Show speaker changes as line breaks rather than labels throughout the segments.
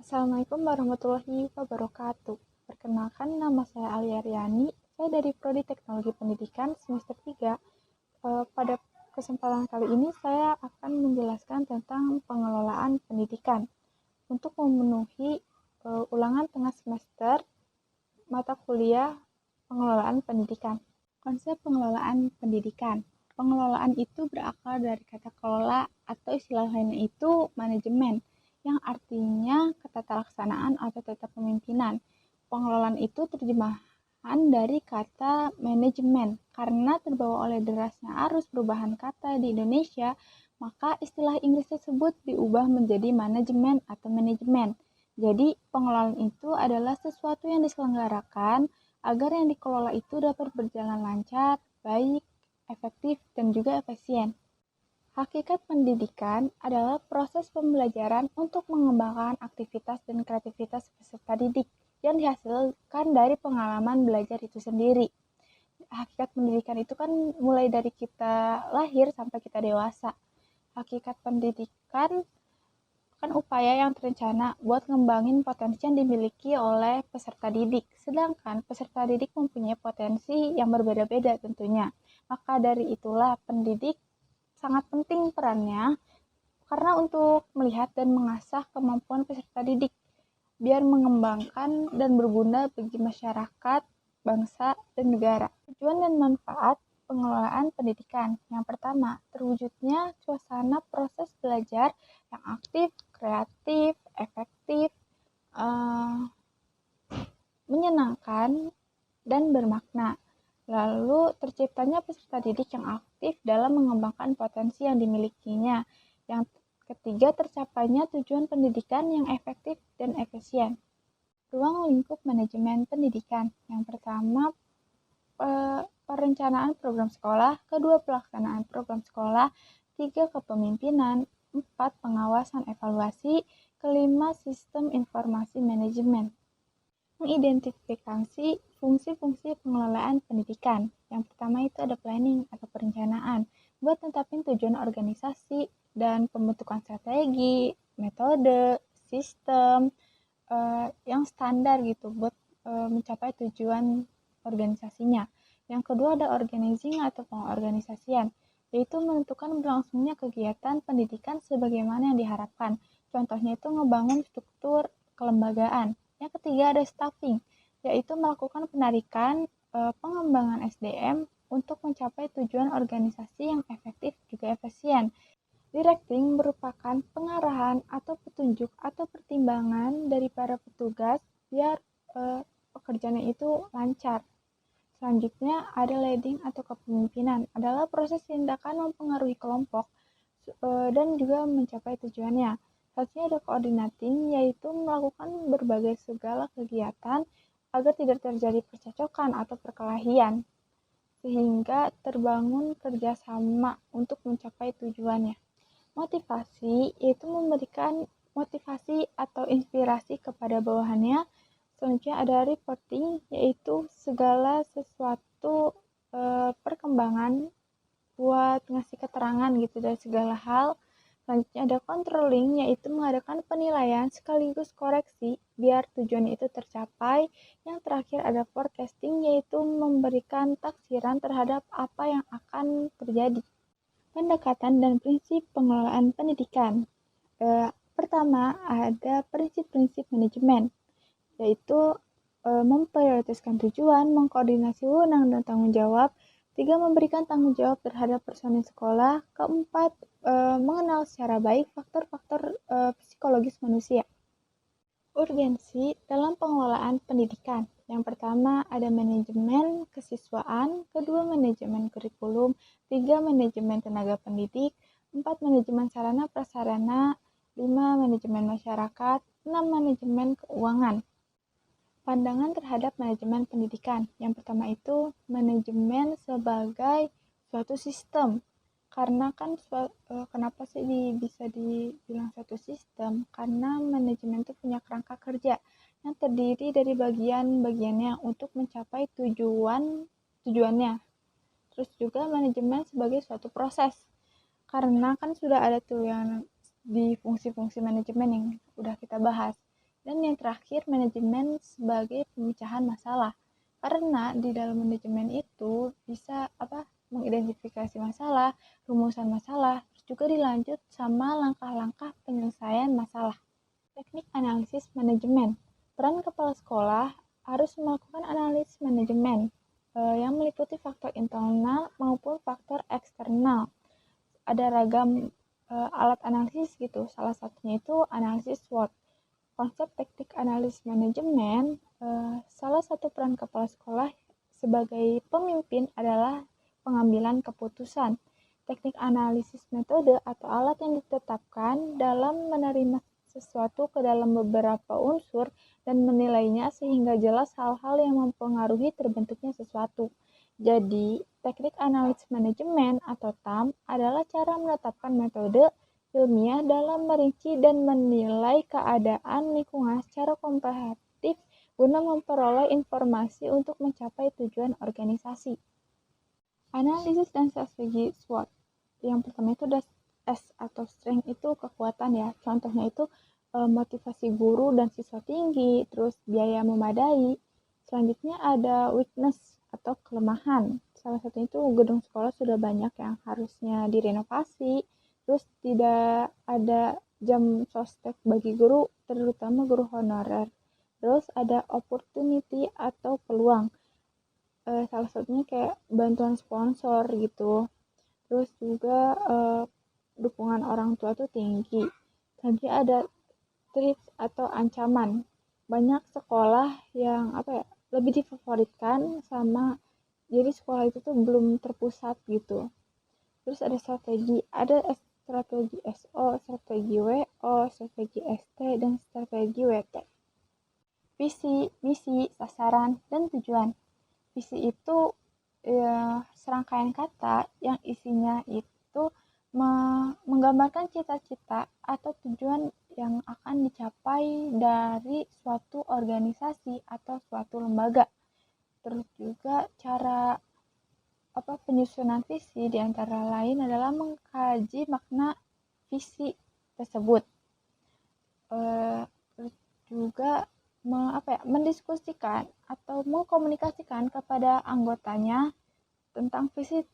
Assalamualaikum warahmatullahi wabarakatuh. Perkenalkan, nama saya Alia Riani. Saya dari Prodi Teknologi Pendidikan semester 3. Pada kesempatan kali ini saya akan menjelaskan tentang pengelolaan pendidikan. Untuk memenuhi ulangan tengah semester mata kuliah pengelolaan pendidikan. Konsep pengelolaan pendidikan. Pengelolaan itu berakar dari kata kelola atau istilah lainnya itu manajemen, yang artinya ketatalaksanaan atau tata pemimpinan. Pengelolaan itu terjemahan dari kata manajemen. Karena terbawa oleh derasnya arus perubahan kata di Indonesia, maka istilah Inggris tersebut diubah menjadi manajemen atau manajemen. Jadi, pengelolaan itu adalah sesuatu yang diselenggarakan agar yang dikelola itu dapat berjalan lancar, baik, efektif, dan juga efisien. Hakikat pendidikan adalah proses pembelajaran untuk mengembangkan aktivitas dan kreativitas peserta didik yang dihasilkan dari pengalaman belajar itu sendiri. Hakikat pendidikan itu kan mulai dari kita lahir sampai kita dewasa. Hakikat pendidikan kan upaya yang terencana buat ngembangin potensi yang dimiliki oleh peserta didik. Sedangkan peserta didik mempunyai potensi yang berbeda-beda tentunya. Maka dari itulah pendidik sangat penting perannya karena untuk melihat dan mengasah kemampuan peserta didik biar mengembangkan dan berguna bagi masyarakat, bangsa, dan negara. Tujuan dan manfaat pengelolaan pendidikan. Yang pertama, terwujudnya suasana proses belajar yang aktif, kreatif, efektif, menyenangkan, dan bermakna. Lalu terciptanya peserta didik yang aktif dalam mengembangkan potensi yang dimilikinya. Yang ketiga, tercapainya tujuan pendidikan yang efektif dan efisien. Ruang lingkup manajemen pendidikan. Yang pertama, perencanaan program sekolah, kedua pelaksanaan program sekolah, tiga kepemimpinan, empat pengawasan evaluasi, kelima sistem informasi manajemen. Mengidentifikasi fungsi-fungsi pengelolaan pendidikan. Yang pertama itu ada planning atau perencanaan, buat tetapin tujuan organisasi dan pembentukan strategi, metode, sistem yang standar gitu buat mencapai tujuan organisasinya. Yang kedua ada organizing atau pengorganisasian, yaitu menentukan berlangsungnya kegiatan pendidikan sebagaimana yang diharapkan. Contohnya itu ngebangun struktur kelembagaan. Yang ketiga ada staffing, yaitu melakukan penarikan pengembangan SDM untuk mencapai tujuan organisasi yang efektif juga efisien. Directing merupakan pengarahan atau petunjuk atau pertimbangan dari para petugas biar pekerjaannya itu lancar. Selanjutnya ada leading atau kepemimpinan, adalah proses tindakan mempengaruhi kelompok dan juga mencapai tujuannya. Selanjutnya ada coordinating, yaitu melakukan berbagai segala kegiatan agar tidak terjadi percecokan atau perkelahian, sehingga terbangun kerjasama untuk mencapai tujuannya. Motivasi, yaitu memberikan motivasi atau inspirasi kepada bawahannya. Selanjutnya ada reporting, yaitu segala sesuatu perkembangan buat ngasih keterangan gitu dari segala hal. Selanjutnya ada controlling, yaitu mengadakan penilaian sekaligus koreksi biar tujuan itu tercapai. Yang terakhir ada forecasting, yaitu memberikan taksiran terhadap apa yang akan terjadi. Pendekatan dan prinsip pengelolaan pendidikan. Pertama, ada prinsip-prinsip manajemen, yaitu memprioritaskan tujuan, mengkoordinasi wewenang dan tanggung jawab. Tiga, memberikan tanggung jawab terhadap personil sekolah. Keempat, mengenal secara baik faktor-faktor psikologis manusia. Urgensi dalam pengelolaan pendidikan. Yang pertama ada manajemen kesiswaan, kedua manajemen kurikulum, tiga manajemen tenaga pendidik, empat manajemen sarana prasarana, lima manajemen masyarakat, enam manajemen keuangan. Pandangan terhadap manajemen pendidikan. Yang pertama itu manajemen sebagai suatu sistem. Karena kan kenapa sih bisa dibilang suatu sistem? Karena manajemen itu punya kerangka kerja yang terdiri dari bagian-bagiannya untuk mencapai tujuannya. Terus juga manajemen sebagai suatu proses. Karena kan sudah ada tuh yang di fungsi-fungsi manajemen yang udah kita bahas. Dan yang terakhir, manajemen sebagai pemecahan masalah. Karena di dalam manajemen itu bisa mengidentifikasi masalah, rumusan masalah, terus juga dilanjut sama langkah-langkah penyelesaian masalah. Teknik analisis manajemen. Peran kepala sekolah harus melakukan analisis manajemen yang meliputi faktor internal maupun faktor eksternal. Ada ragam alat analisis gitu. Salah satunya itu analisis SWOT. Konsep teknik analisis manajemen, salah satu peran kepala sekolah sebagai pemimpin adalah pengambilan keputusan. Teknik analisis metode atau alat yang ditetapkan dalam menerima sesuatu ke dalam beberapa unsur dan menilainya sehingga jelas hal-hal yang mempengaruhi terbentuknya sesuatu. Jadi, teknik analisis manajemen atau TAM adalah cara menetapkan metode ilmiah dalam merinci dan menilai keadaan lingkungan secara komprehensif guna memperoleh informasi untuk mencapai tujuan organisasi. Analisis dan strategi SWOT. Yang pertama itu ada S atau strength itu kekuatan ya. Contohnya itu motivasi guru dan siswa tinggi, terus biaya memadai. Selanjutnya ada weakness atau kelemahan. Salah satunya itu gedung sekolah sudah banyak yang harusnya direnovasi, terus tidak ada jam sostek bagi guru, terutama guru honorer. Terus ada opportunity atau peluang. Salah satunya kayak bantuan sponsor gitu. Terus juga dukungan orang tua tuh tinggi. Selanjutnya ada threats atau ancaman. Banyak sekolah yang lebih difavoritkan sama jadi sekolah itu tuh belum terpusat gitu. Terus ada strategi, strategi SO, strategi WO, strategi ST, dan strategi WT. Visi, misi, sasaran, dan tujuan. Visi itu serangkaian kata yang isinya itu menggambarkan cita-cita atau tujuan yang akan dicapai dari suatu organisasi atau suatu lembaga. Terus juga cara penyusunan visi diantara lain adalah mengkaji makna visi tersebut. Terus juga mendiskusikan atau mengkomunikasikan kepada anggotanya tentang visi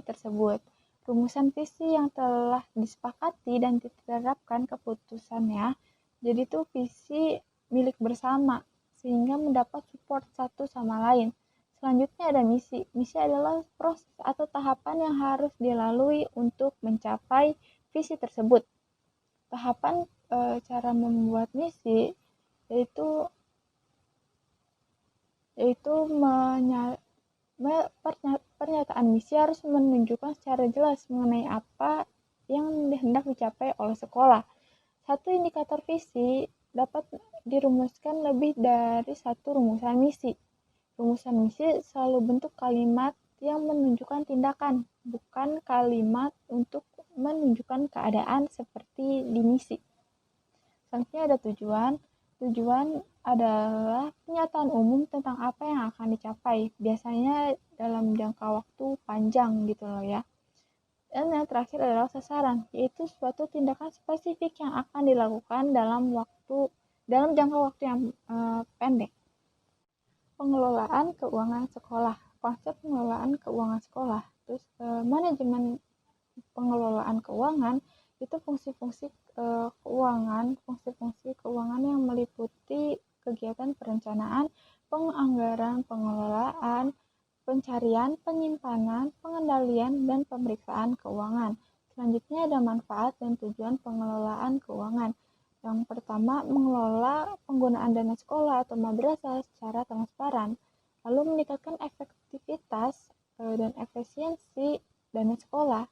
tersebut. Rumusan visi yang telah disepakati dan diterapkan keputusannya, jadi itu visi milik bersama sehingga mendapat support satu sama lain. Selanjutnya ada misi. Misi adalah proses atau tahapan yang harus dilalui untuk mencapai visi tersebut. Tahapan cara membuat misi yaitu pernyataan misi harus menunjukkan secara jelas mengenai apa yang hendak dicapai oleh sekolah. Satu indikator visi dapat dirumuskan lebih dari satu rumusan misi. Rumusan misi selalu bentuk kalimat yang menunjukkan tindakan, bukan kalimat untuk menunjukkan keadaan seperti di misi. Selanjutnya ada tujuan. Tujuan adalah pernyataan umum tentang apa yang akan dicapai, biasanya dalam jangka waktu panjang gitu loh ya. Dan yang terakhir adalah sasaran, yaitu suatu tindakan spesifik yang akan dilakukan dalam jangka waktu yang pendek. Pengelolaan keuangan sekolah. Konsep pengelolaan keuangan sekolah. Terus manajemen pengelolaan keuangan itu fungsi-fungsi keuangan yang meliputi kegiatan perencanaan, penganggaran, pengelolaan, pencarian, penyimpanan, pengendalian, dan pemeriksaan keuangan. Selanjutnya ada manfaat dan tujuan pengelolaan keuangan. Yang pertama, mengelola penggunaan dana sekolah atau madrasah secara transparan, lalu meningkatkan efektivitas dan efisiensi dana sekolah,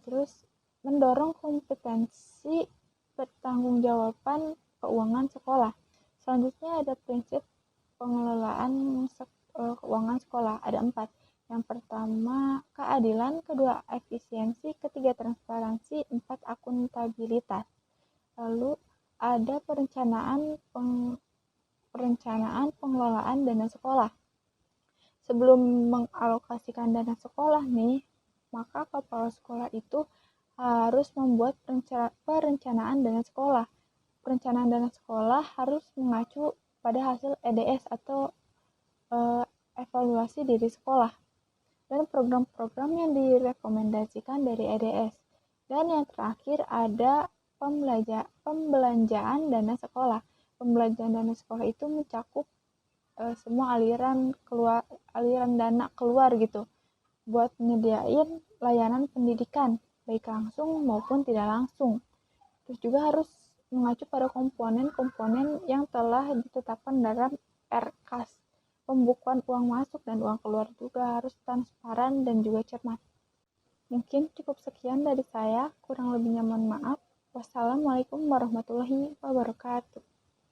terus mendorong kompetensi pertanggungjawaban keuangan sekolah. Selanjutnya ada prinsip pengelolaan keuangan sekolah, ada 4. Yang pertama, keadilan, kedua, efisiensi, ketiga, transparansi, 4, akuntabilitas. Lalu ada perencanaan pengelolaan dana sekolah. Sebelum mengalokasikan dana sekolah nih, maka kepala sekolah itu harus membuat perencanaan dana sekolah. perencanaan dana sekolah harus mengacu pada hasil EDS atau evaluasi diri sekolah dan program-program yang direkomendasikan dari EDS. Dan yang terakhir ada pembelanjaan dana sekolah. Pembelanjaan dana sekolah itu mencakup semua aliran dana keluar gitu buat nyediain layanan pendidikan baik langsung maupun tidak langsung. Terus juga harus mengacu pada komponen-komponen yang telah ditetapkan dalam RKAS. Pembukuan uang masuk dan uang keluar juga harus transparan dan juga cermat. Mungkin cukup sekian dari saya, kurang lebihnya mohon maaf. Wassalamualaikum warahmatullahi wabarakatuh.